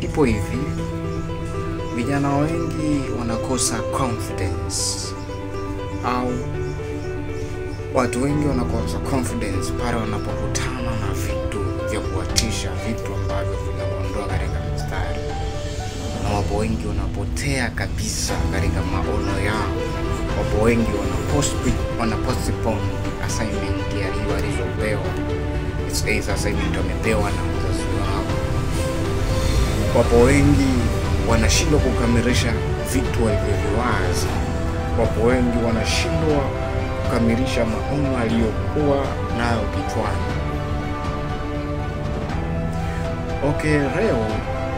Ipo hivi, vijana wengi wanakosa confidence, au watu wengi wanakosa confidence pale wanapokutana na vitu vya kuwatisha, vitu ambavyo vinaondoa katika mstari, na wapo wengi wanapotea kabisa katika maono yao. Wapo wengi wanapostpone assignment ya walizopewa. It's either assignment wamepewa na wazazi wao. Wapo wengi wanashindwa kukamilisha vitu walivyoviwaza. Wapo wengi wanashindwa kukamilisha maono aliyokuwa nayo kichwani. Okay, leo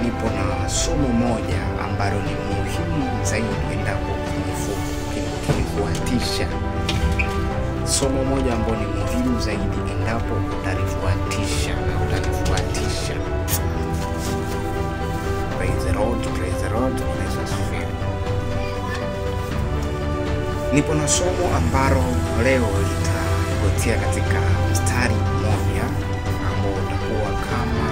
nipo na somo moja ambalo ni muhimu zaidi endapo kinifuatisha. Somo moja ambalo ni muhimu zaidi endapo utalifuatisha na utalifuatisha. Praise the Lord, praise the Lord, praise the Spirit. Nipo na somo ambalo leo litagotea katika mstari mmoja ambao utakuwa kama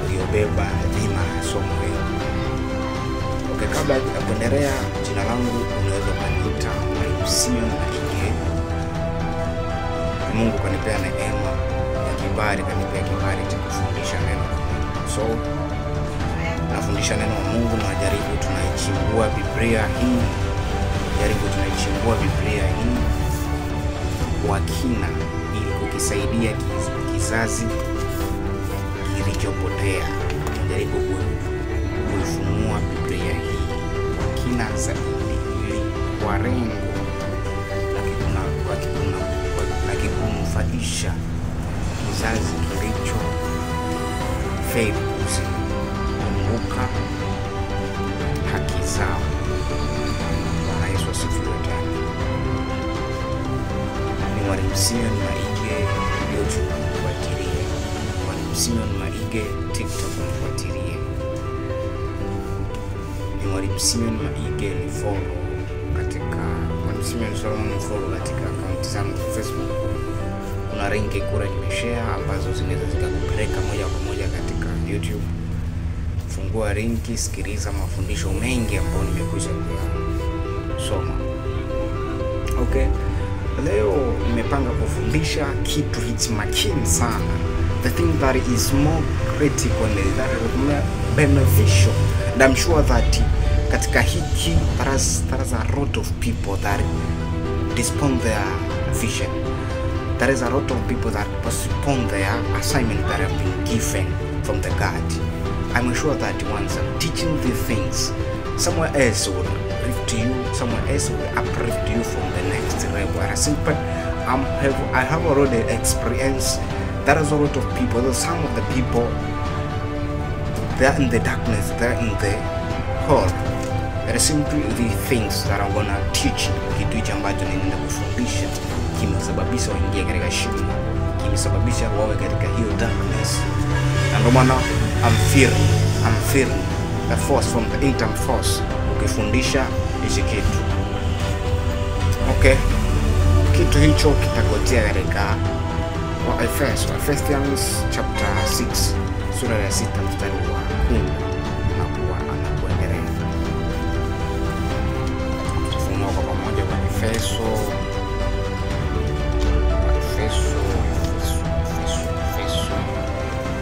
uliobeba dhima ya somo hilo. Okay, kabla ya kuendelea, jina langu unaweza kuniita Mwalimu Simeon Maige. Mungu kanipea neema ya kibali, kanipea kibali cha kufundisha neno la Mungu. So nafundisha neno la Mungu na jaribu tunaichimbua Biblia hii. Tunaichimbua Biblia hii kwa kina ili kukisaidia kizazi kilichopotea. Jaribu kuifunua Biblia hii kwa kina zaidi ili kwa lengo la kunufaisha kizazi kilicho fail kukumbuka haki zao. Bwana Yesu asifiwe tena. Ni Mwalimu Simeon Maige YouTube mfuatilie. Mwalimu Simeon Maige TikTok mfuatilie. Ni Mwalimu Simeon Maige ni follow katika Mwalimu Simeon Solomon follow katika account zangu za Facebook. Kuna link kura nimeshare ambazo zinaweza zikakupeleka moja kwa moja katika YouTube. Fungua linki, sikiliza mafundisho mengi ambayo nimekwisha kusoma. Okay. Leo nimepanga kufundisha kitu hichi makini sana. The thing that is more critical and that is more beneficial. And I'm sure that katika hiki there is a lot of people that postpone their vision. There is a lot of people that postpone their assignment that have been given from the God. I'm sure that once I'm teaching these things, someone else will lift you, someone else will uplift you from the next level. I have already experienced there is a lot of people, some of the people, they are in the darkness, they are in the hole. There are simply the things that I'm gonna teach. Kitu ambacho ninaenda kufundisha kimesababisha waingie katika shimo, kimesababisha wawe katika hiyo darkness. And no matter, I'm feeling a force from the internal force ukifundisha hichi kitu. Okay, kitu hicho kitagotea katika Ephesians chapter 6 sura ya 6 mstari wa 10 na kuendelea. Tufungue kwa pamoja kwa Efeso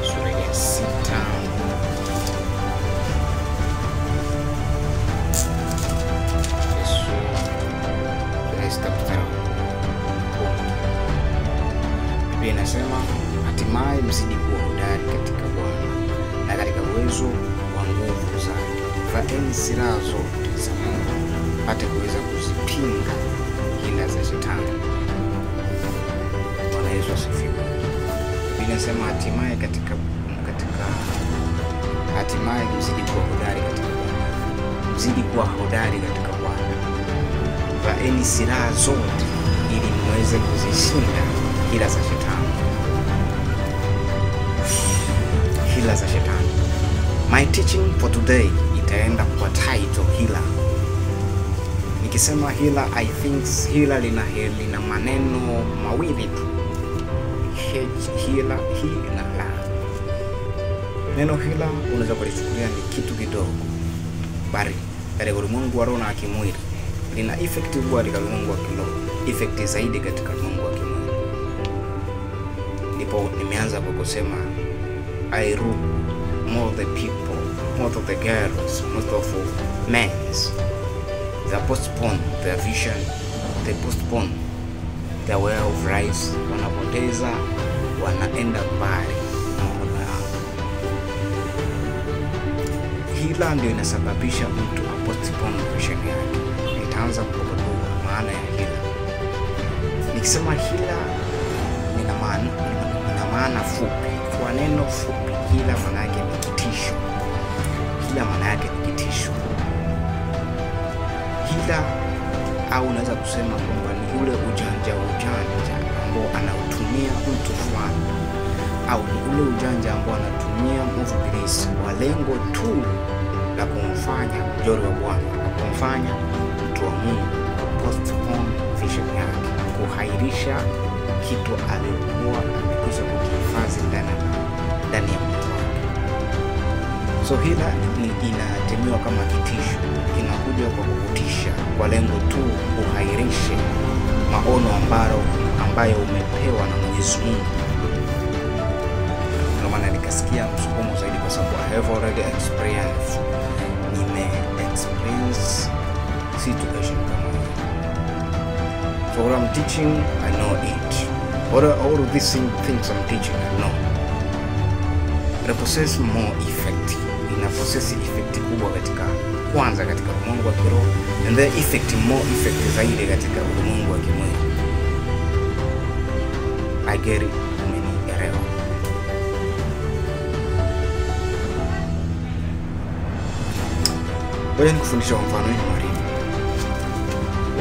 sura ya 6 inasema, hatimaye mzidi kuwa hodari katika Bwana na katika uwezo wa nguvu zake. Vaeni silaha zote za Mungu hata kuweza kuzipinga hila za Shetani. Bwana Yesu asifiwe. Inasema hatimaye hatimaye mzidi kuwa hodari katika Bwana. Mzidi kuwa hodari katika Bwana. Vaeni silaha zote ili muweze kuzishinda hila za Shetani. Hila za Shetani. My teaching for today itaenda kwa title hila. Nikisema hila, I think hila lina maneno mawili tu. Hila, hi na la. Neno hila unaweza kulichukulia ni kitu kidogo, bali katika ulimwengu wa roho na kimwili lina effect kubwa katika ulimwengu wa kiroho, effect zaidi katika ulimwengu wa kimwili. Ndipo nimeanza kwa kusema I rule more the people, most of the girls, most of men. They postpone their vision, they postpone their way of life, wanapoteza, wanaenda mbali na maono yao. Hila ndio inasababisha mtu apostpone vision yake. Nitaanza kukudua maana ya hila. Nikisema hila nina maana fupi. Kwa neno fupi, hila maana yake ni kitisho. Hila maana yake ni kitisho. Hila au unaweza kusema kwamba ni ule ujanja ambao anautumia mtu fulani, au ni ule ujanja ambao anatumia mvumilizi kwa lengo tu la kumfanya mjoli wa Bwana, kumfanya mtu wa Mungu postpone vision yake, kuhairisha kitu alichokuwa amekwisha kukihifadhi ndani ya moyo wake. So hila inatemiwa kama kitisho, inakuja kwa kukutisha kwa lengo tu uhairishe maono ambayo umepewa na Mwenyezi Mungu. Ndio maana nikasikia msukumo zaidi, kwa sababu I have already experienced, experience situation kama hiyo. So what I'm teaching, I know it. All of these things I'm teaching, I know. It possess more effect. Ina possess effect kubwa katika ulimwengu wa kiroho, and the more effect zaidi katika ulimwengu wa kimwili. I get it, umenielewa? Ngoja nikufundisha mfano hii mwalimu.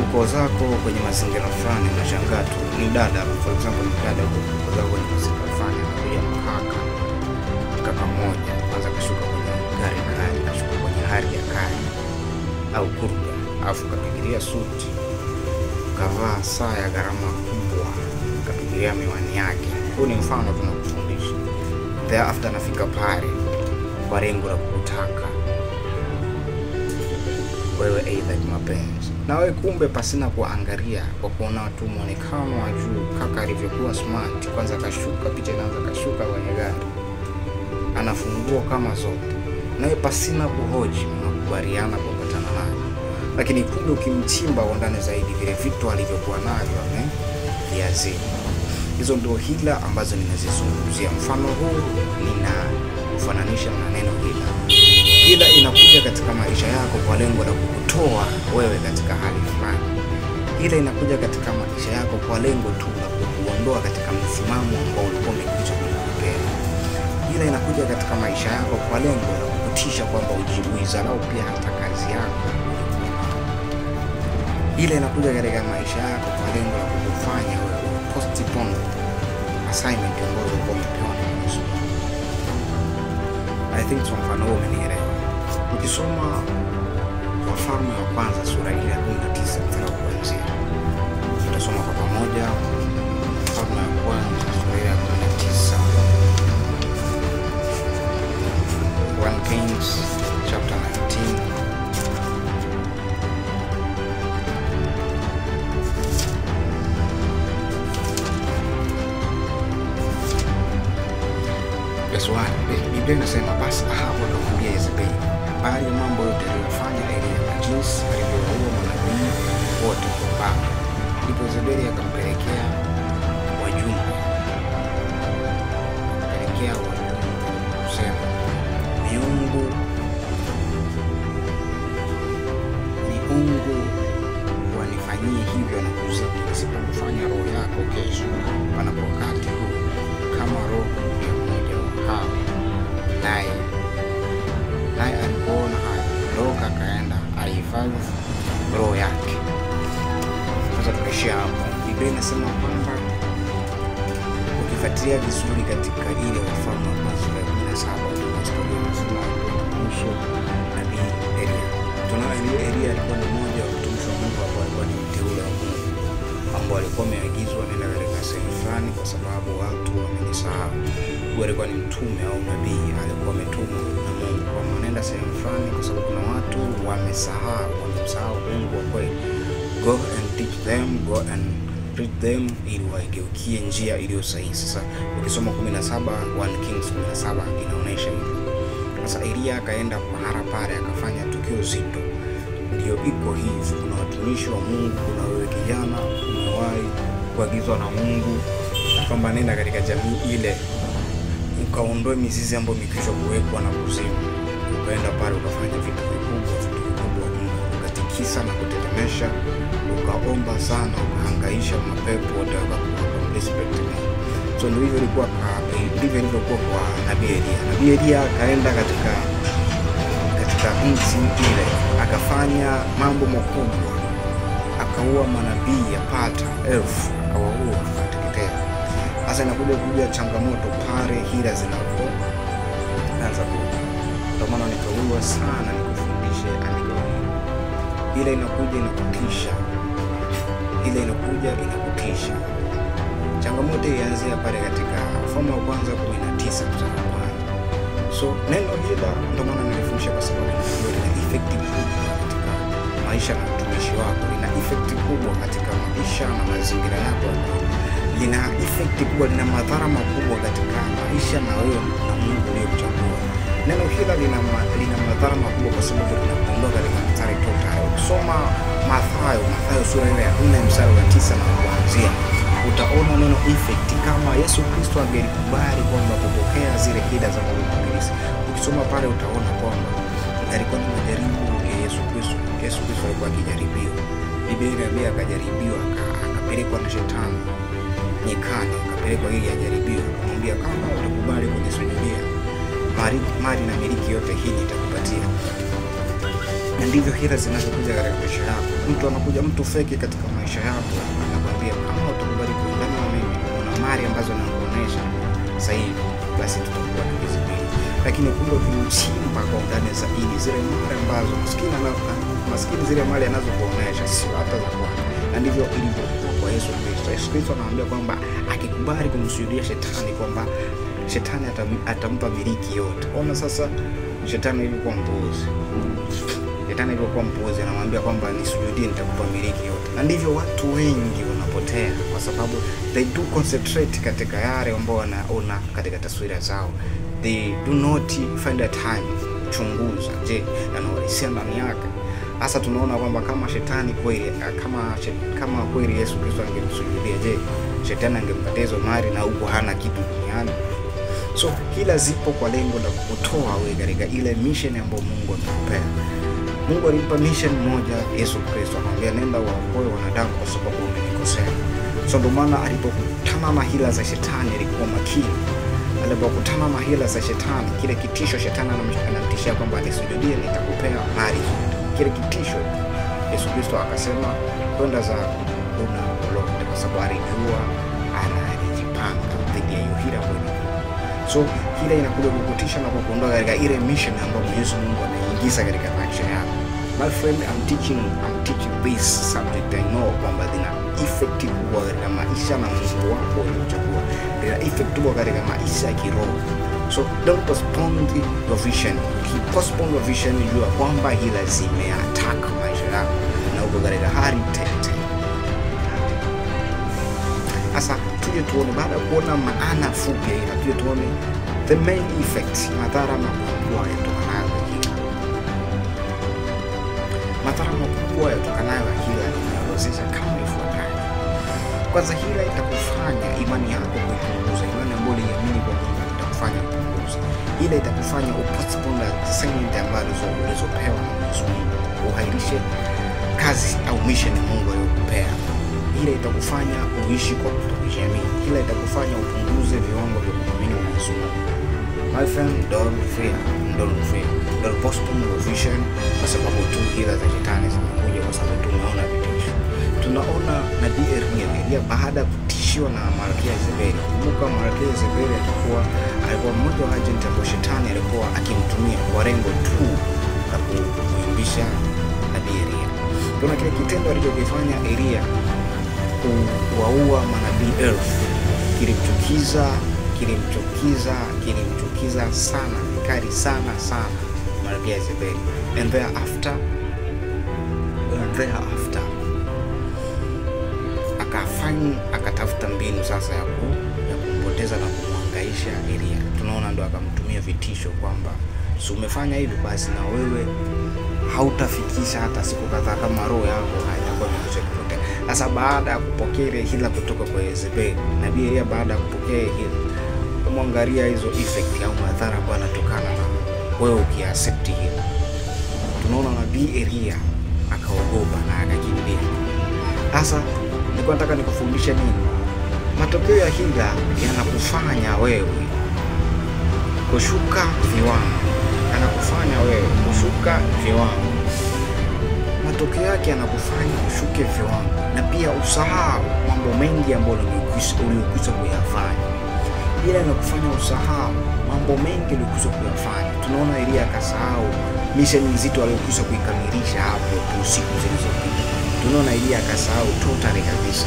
Uko zako kwenye mazingira fulani, unashangaa tu ni dada, for example, ni dada uko zako kwenye mazingira fulani, anakuja kaka mmoja, kwanza kashuka kwenye gari kali, kashuka kwenye hali ya kali au kurga, afu kapigilia suti, kavaa saa ya gharama kubwa, kapigilia miwani yake. Huu ni mfano tunakufundisha. Thereafter nafika pale kwa lengo la kukutaka wewe aidha kimapenzi, na wewe kumbe pasina kuangalia, kwa kuona tu muonekano wa juu, kaka alivyokuwa smart, kwanza kashuka, picha inaanza kashuka kwenye gari, anafungua kama zote, na wewe pasina kuhoji mnakubaliana kupatana naye. Lakini kumbe ukimchimba kwa ndani zaidi, vile vitu alivyokuwa navyo viazima. Hizo ndio hila ambazo ninazizungumzia. Mfano huu ninafananisha na neno hila. Hila inakuja katika maisha yako kwa lengo la kukutoa wewe katika hali fulani. Hila inakuja katika maisha yako kwa lengo tu la kukuondoa katika msimamo ambao ulikuwa umekuja kuupea. Hila inakuja katika maisha yako kwa lengo la kukutisha kwamba ujibuizarau pia hata kazi yako. Hila inakuja katika maisha yako kwa lengo la kukufanya wewe postpone assignment ambayo ulikuwa umepewa na Mwenyezi Mungu. I think so mfano huo umenielewa. Ukisoma Wafalme wa kwanza sura ile ya 19 mstari wa kuanzia, tutasoma kwa pamoja. Wafalme wa kwanza sura ya 19, 1 Kings chapter 19. Biblia inasema basi Ahabu akamwambia Yezebeli habari ya mambo yote aliyofanya Elia na jinsi alivyowaua manabii wote kwa upanga. Ndipo Yezebeli akampelekea wajumbe kusema, miungu wanifanyie hivyo na kuzidi, nisipofanya roho yako kesho panapo wakati huu kama roho ya mmoja wa hao. Naye alipoona hayo, roho akaenda ahifadhi roho yake. Sasa tukaishia hapo. Biblia inasema kwamba ukifuatilia vizuri katika ile Wafalme wa kwanza sura ya 17, tunasikia msema kuhusu nabii Elia. Tunaona Elia alikuwa ni mmoja wa watumishi wa Mungu ambao alikuwa ni mteule wa Mungu, ambao alikuwa ameagizwa nenda katika sehemu fulani kwa sababu watu wamejisahau. Huyu alikuwa ni mtume au nabii, alikuwa wametumwa na Mungu kwa manenda sehemu fulani, kwa sababu kuna watu wamemsahau Mungu wa kweli. Go and teach them, go and preach them, ili waigeukie njia iliyo sahihi. Sasa ukisoma 1 Kings 17 inaonyesha hivyo. Sasa Elia akaenda mahara pale akafanya tukio zito. Ndio iko hivi, kuna watumishi wa Mungu, kuna wewe kijana umewahi kuagizwa na Mungu kwamba nenda katika jamii ile ukaondoe mizizi ambayo imekwisha kuwekwa na kuzimu. Ukaenda pale ukafanya vitu vikubwa, ukatikisa na kutetemesha, ukaomba sana, ukahangaisha mapepo wote wakakurespect. So ndivyo ilivyokuwa kwa Nabii Elia. Nabii Elia akaenda katika nchi ile akafanya mambo makubwa, akaua manabii yapata 1000, akawaua akateketea. Sasa inakuja changamoto pale hila zinapoanza kuja. Ndio maana nikaua sana nikufundishe andiko. Ile inakuja inakutisha. Changamoto ianzia pale katika Wafalme wa kwanza 19 mstari wa 1. So neno hila ndio maana nilifundisha, kwa sababu ndio lina effect kubwa katika maisha na utumishi wako, lina effect kubwa katika maisha na mazingira yako, lina effect kubwa, lina madhara makubwa katika maisha na wewe na Mungu uliyemchagua. Neno hila lina madhara makubwa kwa sababu linaondoa katika mstari total. Ukisoma Mathayo sura ya 4 mstari wa 9 na kuanzia, utaona neno effect kama Yesu Kristo angelikubali kwamba kupokea zile hila za Mungu. Ukisoma pale utaona kwamba alikuwa ni majaribu ya Yesu Kristo. Yesu Kristo alikuwa akijaribiwa. Biblia inasema akajaribiwa, akapelekwa na shetani nyikani, akapelekwa ili ajaribiwe. Kumwambia kama utakubali kunisujudia, mali na miliki yote hii nitakupatia. Na ndivyo hila zinazokuja katika maisha yako. Mtu feki katika maisha yako anakuambia kama utakubali kuungana na mimi, kuna mali ambazo nakuonesha sasa hivi, basi tutakuwa tukizibiri. Lakini kumbe ukichimba kwa undani zaidi, zile mali ambazo maskini zile mali anazokuonesha sio hata za kwako. Na ndivyo ilivyokuwa kwa Yesu Kristo. Yesu Kristo anaambia kwamba akikubali kumsujudia shetani, kwamba shetani atampa miliki yote. Ona sasa shetani ilikuwa mpuuzi. Anamwambia kwamba nisujudie, nitakupa miliki yote. Na ndivyo watu wengi wanapotea, kwa sababu they do concentrate katika yale ambao wanaona katika taswira zao. They do not find a time chunguza, je, anaolesia ndani yake. Hasa tunaona kwamba kama shetani kweli, kama kweli Yesu Kristo angemsujudia, je, shetani angempatia hizo mali na huko hana kitu duniani? So hila zipo kwa lengo la kukutoa wewe katika ile mission ambayo Mungu amekupea. Mungu alimpa mission moja Yesu Kristo, akamwambia nenda waokoe wanadamu kwa sababu umenikosea. So ndio maana alipokutana na hila za shetani alikuwa makini. Alipokutana na hila za shetani, kile kitisho shetani anamtishia kwamba nisujudie nitakupea mali. Kile kitisho Yesu Kristo akasema kwenda za una lolote, kwa sababu alijua anajipanga dhidi ya hiyo hila kweli. So hila inakuja kukutisha na kukuondoa katika ile mission ambayo Mwenyezi Mungu ameingiza katika maisha yako. My friend, I'm teaching this subject. I know kwamba lina effect kubwa katika maisha na Mungu wako uliochagua. Lina effect kubwa katika maisha ya kiroho. So don't postpone your vision. Postpone your vision, jua kwamba hila zimeattack maisha yako na uko katika hali tete. Sasa tuje tuone, baada ya kuona maana fupi ya hila, tuje tuone the main effects, madhara makubwa yatokanayo na hila. Madhara makubwa yatokanayo na hila yanaelezea kama ifuatavyo. Kwanza, hila itakufanya imani yako kupunguza. Imani ambayo uliamini kwa Mungu itakufanya kupunguza. Hila itakufanya upostpone assignment ambazo ulizopewa na Mwenyezi Mungu, uhairishe kazi au mission Mungu aliyokupea. Hila itakufanya uishi kwa kutokujiamini. Hila itakufanya upunguze viwango vya kuamini Mwenyezi Mungu. My friend, don't fear. Don't postpone your vision kwa sababu tu hila za shetani zimekuja, kwa sababu tunaona vitisho. Tunaona Nabii Elia baada ya kutishiwa na Malkia Yezebeli. Kumbuka Malkia Yezebeli alikuwa mmoja wa agent ambao shetani alikuwa akimtumia kwa lengo tu la kuimbisha Nabii Elia. Kuna kile kitendo alichokifanya Elia kuwaua manabii 1000 kilimchukiza kumchukiza sana, vikali sana Malkia Yezebeli. And thereafter akatafuta mbinu sasa ya kumpoteza na kumhangaisha Elia. Tunaona ndo akamtumia vitisho kwamba si umefanya hivi basi na wewe hautafikisha hata siku kadhaa kama roho yako haitakuwa imekupotea. Sasa baada ya kupokea ile hila kutoka kwa Yezebeli, nabii Elia baada ya kupokea hila, kumwangalia hizo effect au madhara ambayo yanatokana na wewe ukiaccept hila. Tunaona nabii Elia akaogopa na akakimbia. Sasa nilikuwa nataka nikufundishe nini? Matokeo ya hila yanakufanya wewe kushuka viwango. Matokeo yake yanakufanya ushuke viwango na pia usahau mambo mengi ambayo ulikwisha kuyafanya. Hila inakufanya usahau mambo mengi ulikwisha kuyafanya. Tunaona Elia akasahau mission nzito aliyokwisha kuikamilisha hapo usiku zilizopita. Tunaona Elia akasahau totally kabisa.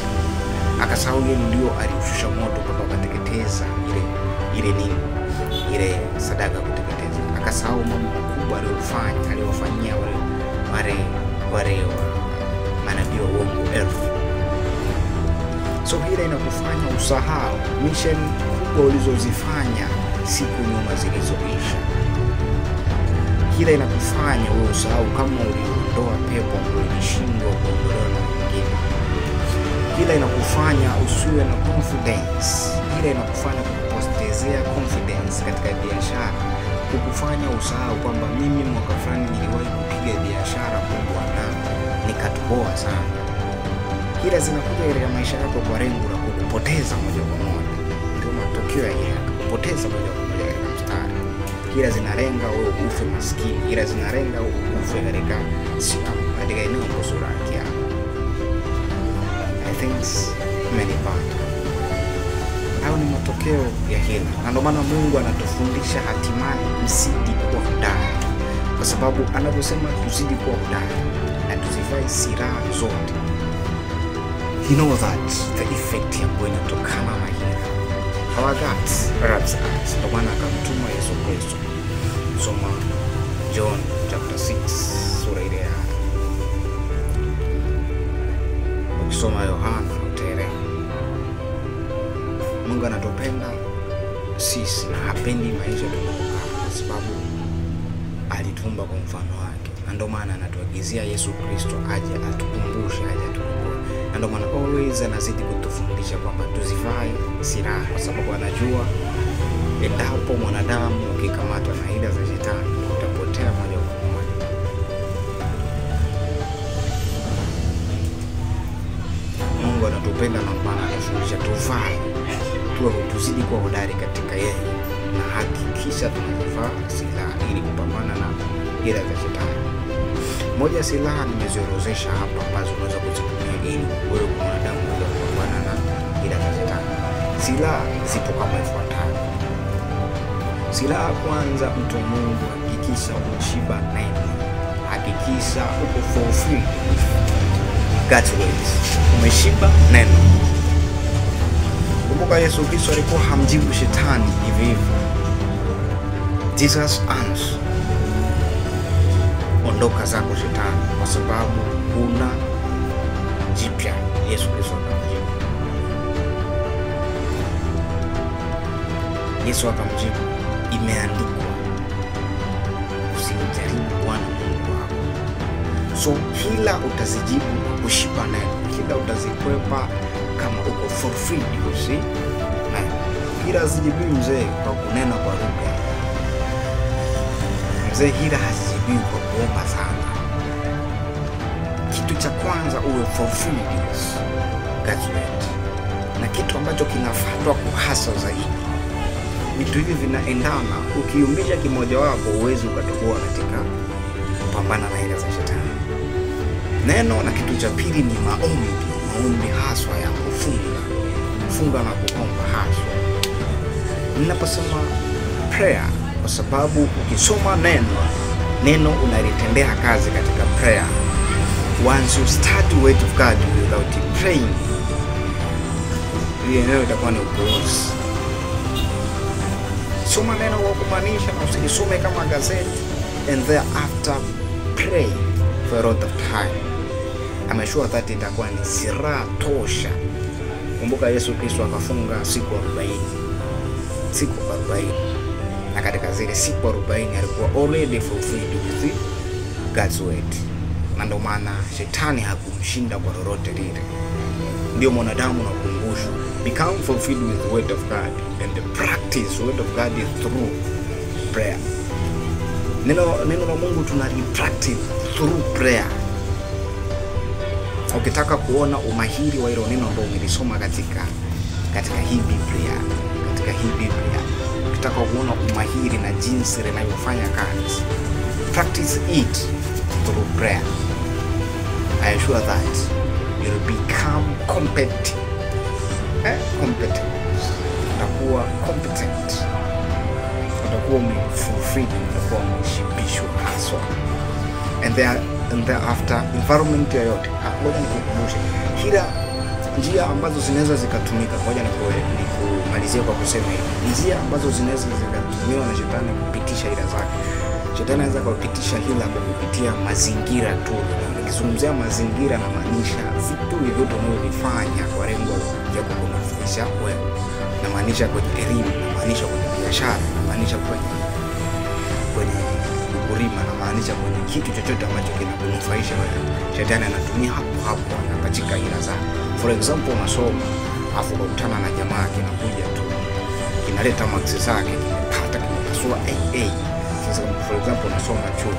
Akasahau yeye ndio alishusha moto mpaka ukateketeza ile sadaka kuteketeza. Akasahau mambo makubwa aliyofanyia wale manabii wa uongo elfu. So hila inakufanya usahau mission kubwa ulizozifanya siku nyuma zilizoisha. Hila inakufanya wewe usahau kama uliondoa pepo ambayo ilishindwa kuondolewa na wengine. Hila inakufanya usiwe na confidence. Hila inakufanya kupotezea confidence katika biashara, kukufanya usahau kwamba mimi mwaka fulani niliwahi kupiga biashara kubwa na nikatoboa sana. Hila zinakuja katika maisha yako kwa lengo la kukupoteza moja kwa moja. Ndio matokeo ya hila, kupoteza moja kwa moja katika mstari. Hila zinalenga wewe ufe maskini. Hila zinalenga ufe katika eneo la sura yako. I think many part. Hayo ni matokeo ya hila. Na ndio maana Mungu anatufundisha hatimaye msidi kuwa hodari. Kwa sababu anaposema tuzidi kuwa hodari na tuzivae silaha zote, you know that the effect ambayo inatokana na hila. Our God loves us. Ndio maana akamtuma Yesu Kristo. Soma John chapter 6 sura ile ya. Ukisoma Yohana utaelewa. Mungu anatupenda sisi na hapendi maisha tunayokaa, kwa sababu alituumba kwa mfano wake. Na ndio maana anatuagizia Yesu Kristo aje atukumbushe, aje atukomboe. Na ndio maana always anazidi kutufundisha kwamba tuzivae silaha, kwa sababu anajua endapo mwanadamu ukikamatwa na hila za shetani utapotea moja kwa moja. Mungu anatupenda na maana anatufundisha tuvae, tuzidi kuwa hodari katika yeye, na hakikisha tunavaa silaha ili kupambana na hila za shetani. Moja ya silaha nimeziorozesha hapa ambazo unaweza kuzitumia ili wewe mwanadamu uweze kupambana na hila za shetani. Silaha zipo kama ifuatavyo. Silaha ya kwanza, mtu wa Mungu, hakikisha umeshiba neno. Hakikisha uko fulfilled with God's words. Umeshiba neno. Kumbuka Yesu Kristo alikuwa hamjibu shetani hivi hivi. Jesus answered, ondoka zako shetani, kwa sababu huna jipya. Yesu Kristo akamjibu. Yesu akamjibu, imeandikwa, usimjaribu Bwana Mungu wako. So hila utazijibu kwa kushiba neno. Hila utazikwepa kama uko fulfilled, you see. Na hila hazijibiwi mzee kwa kunena kwa lugha. Mzee, hila hazijibiwi kwa kuomba sana. Kitu cha kwanza uwe fulfilled, God's word. Na kitu ambacho kinafuatwa kuhasa zaidi, vitu hivi vinaendana. Ukiumbisha kimoja wapo uwezi ukatoboa katika kupambana na hila za shetani. Neno. Na kitu cha pili ni maombi haswa ya kufunga na kuomba haswa. Ninaposema prayer, kwa sababu ukisoma neno unalitendea kazi katika prayer. Once you start the word of God without praying, ile neno itakuwa ni upuuzi. Soma neno kwa kumaanisha na usisome kama gazeti. And thereafter pray for a lot of time. I'm sure that itakuwa ni silaha tosha. Kumbuka Yesu Kristo akafunga siku 40. Siku 40. Na katika zile siku 40 alikuwa already fulfilled with God's word. Na ndio maana shetani hakumshinda kwa lolote lile. Ndio mwanadamu nakumbushwa, become fulfilled with the word of God and the practice word of God is through prayer. Neno la Mungu tunalipractice through prayer. Ukitaka kuona umahiri wa hilo neno ambalo umelisoma katika hii Biblia, ukitaka kuona umahiri na jinsi linavyofanya kazi, practice it through prayer. I assure that you'll become competent. Utakuwa competent. Utakuwa fulfilled, utakuwa umeshibishwa haswa. And thereafter environment yoyote. Ngoja nikukumbushe kila njia ambazo zinaweza zikatumika. Ngoja nikumalizie kwa kusema hivi. Njia ambazo zinaweza zikatumiwa na shetani kupitisha hila zake. Shetani anaweza kupitisha hila kwa kupitia mazingira tu. Nikizungumzia mazingira na maanisha vitu vyote unavyofanya kwa lengo la kukunufaisha wewe. Na maanisha kwenye elimu, na maanisha kwenye biashara, na maanisha kwenye kulima, na maanisha kwenye kitu chochote ambacho kinakunufaisha wewe. Shetani anatumia hapo katika hila zake. For example, unasoma afu ukutana na jamaa kinakuja tu kinaleta marks zake, kimepata kimepasua AA. Sasa for example unasoma chuo.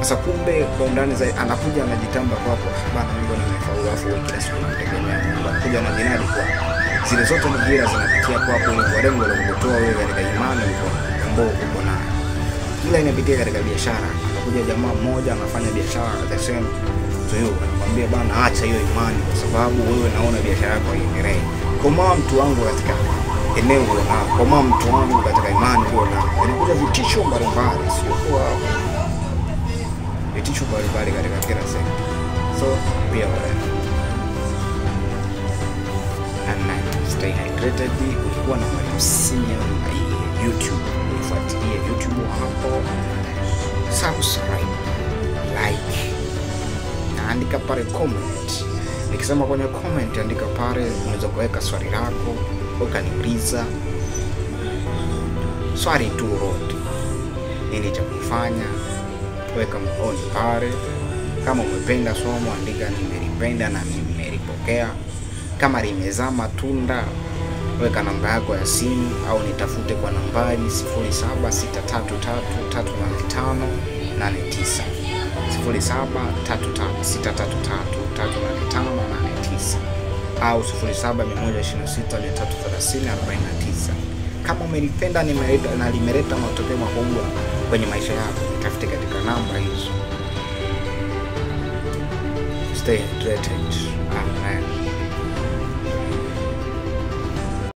Sasa kumbe kwa undani zaidi anakuja anajitamba kwako, bana mimi nimefaulu, afu wewe kila siku unategemea unakuja na jinadi kwa zile zote ni hila zinapitia kwako ili kwa lengo la kukutoa wewe katika imani ambao uko nayo. Kila inapitia katika biashara. Anakuja jamaa mmoja anafanya biashara the same to you, anakuambia bana acha hiyo imani kwa sababu wewe naona biashara yako haiendelee. Koma mtu wangu katika eneo la koma mtu wangu katika imani bora. Inakuja vitisho mbalimbali, sio kwa vitisho mbalimbali katika kila sekta. So be aware and stay hydrated. Ulikuwa na Mwalimu Simeon YouTube. Fuatilia YouTube hapo, subscribe, like, na andika pale comment. Nikisema kwenye comment andika pale, unaweza kuweka swali lako, ukaniuliza swali tu lolote. Nini cha kufanya? Weka maoni pale. Kama umependa somo andika nimelipenda na nimelipokea. Kama limezaa matunda weka namba yako ya simu au nitafute kwa nambari 0763333898 0763333898 au 0712633049. Kama umelipenda na limeleta matokeo makubwa kwenye maisha yako, nitafute katika namba hizo. Stay hydrated.